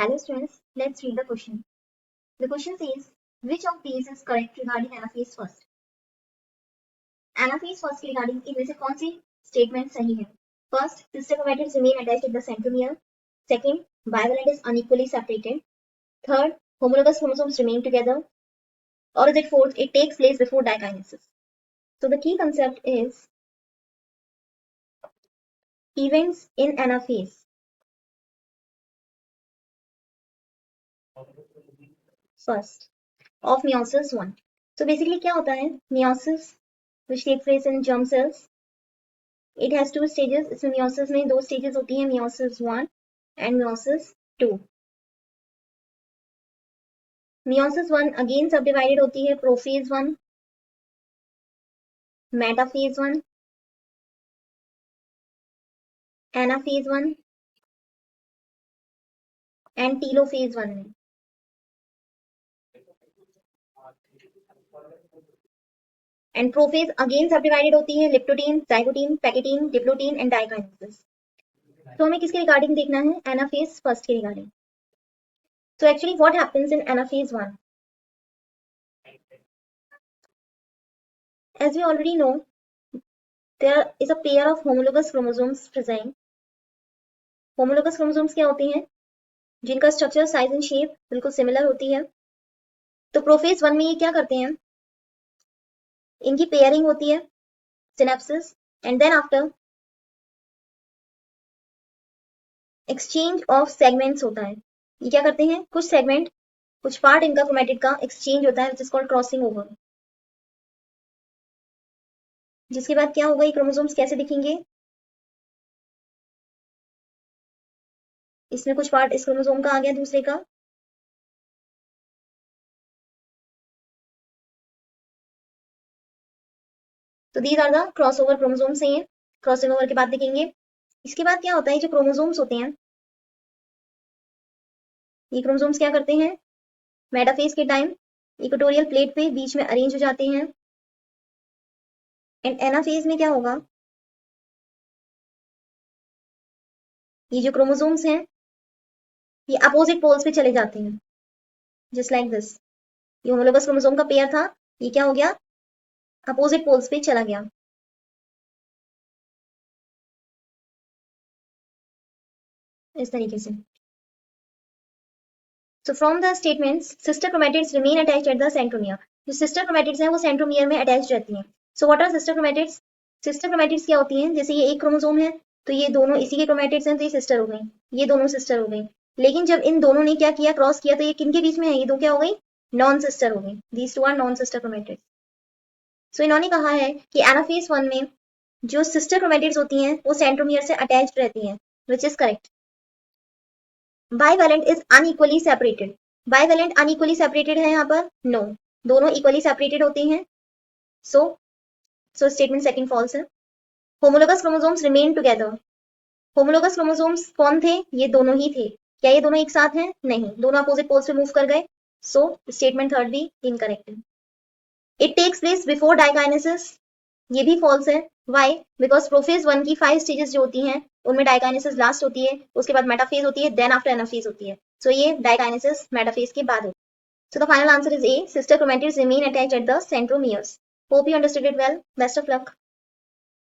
Hello students, let's read the question. The question says, which of these is correct regarding anaphase first? Anaphase first के regarding इनमें से कौन सी statement सही है? First, sister chromatids remain attached at the centromere. Second, bivalent is unequally separated. Third, homologous chromosomes remain together. Or is it fourth, it takes place before dikinesis? So the key concept is events in anaphase. First, of meiosis 1. So basically क्या होता है? Meiosis which takes place in germ cells. It has two stages. इसमें meiosis में दो stages होती हैं, meiosis 1 and meiosis 2. meiosis 1 again subdivided होती है prophase 1, metaphase 1, anaphase 1 and telophase 1 में. And prophase again subdivided होती है leptotene, zygotene, pachytene, diplotene and dikinesis. तो हमें किसके रिगार्डिंग देखना है? anaphase first के regarding. So actually what happens in anaphase 1? As we already know, there is a pair of homologous chromosomes present. Homologous chromosomes क्या होती हैं? जिनका स्ट्रक्चर, साइज एंड शेप बिल्कुल सिमिलर होती है. तो प्रोफेज 1 में ये क्या करते हैं? इनकी पेयरिंग होती है, synapsis, and then after exchange of segments होता है. ये क्या करते हैं? कुछ सेगमेंट, कुछ पार्ट इनका क्रोमेटिड का एक्सचेंज होता है, which is called crossing over. जिसके बाद क्या होगा? ये क्रोमोसोम्स कैसे दिखेंगे? इसमें कुछ पार्ट इस क्रोमोसोम का आ गया, दूसरे का. तो these are the crossover chromosomes हैं. क्रॉसिंग ओवर के बाद देखेंगे. इसके बाद क्या होता है? जो क्रोमोसोम्स होते हैं, ये क्रोमोसोम्स क्या करते हैं? मेटाफेज के टाइम इक्वेटोरियल प्लेट पे बीच में अरेंज हो जाते हैं. एंड एनाफेज में क्या होगा? ये जो क्रोमोसोम्स हैं ये अपोजिट पोल्स पे चले जाते हैं, जस्ट लाइक दिस. ये होमोलोगस क्रोमोसोम का पेयर था, ये क्या हो गया? अपोजिट पोल्स पे चला गया. इस तरीके से. So from the statements, sister chromatids remain attached at the centromere. जो sister chromatids हैं वो centromere में attached रहती हैं. So what are sister chromatids? Sister chromatids क्या होती हैं? जैसे ये एक क्रोमोसोम है तो ये दोनों इसी के chromatids हैं, तो ये सिस्टर हो गई, ये दोनों सिस्टर हो गई. लेकिन जब इन दोनों ने क्या किया? क्रॉस किया, तो ये किनके बीच में है? ये दो क्या हो गई? नॉन सिस्टर हो गई. These two are non sister chromatids. So इन्होंने कहा है कि एनाफेज 1 में जो सिस्टर क्रोमेटिड्स होती हैं वो सेंट्रोमियर से अटैच्ड रहती हैं, which is correct. Bivalent is unequally separated. Bivalent unequally separated है यहाँ पर? No. दोनों equally separated होते हैं. So statement second false है. Homologous chromosomes remain together. Homologous chromosomes कौन थे? ये दोनों ही थे. क्या ये दोनों एक साथ हैं? नहीं, दोनों opposite poles पे move कर गए. So statement third भी incorrect है. It takes place before dikinesis. ये भी false है. Why? Because प्रोफेज 1 की 5 stages जो होती हैं उनमें डाइकाइनेसिस लास्ट होती है, उसके बाद मेटाफेज होती है, देन आफ्टर एनाफेज होती है. सो ये डाइकाइनेसिस मेटाफेज के बाद होती है. So the final answer is a, sister chromatids remain attached at the centromeres. Hope you understood it well. Best of luck.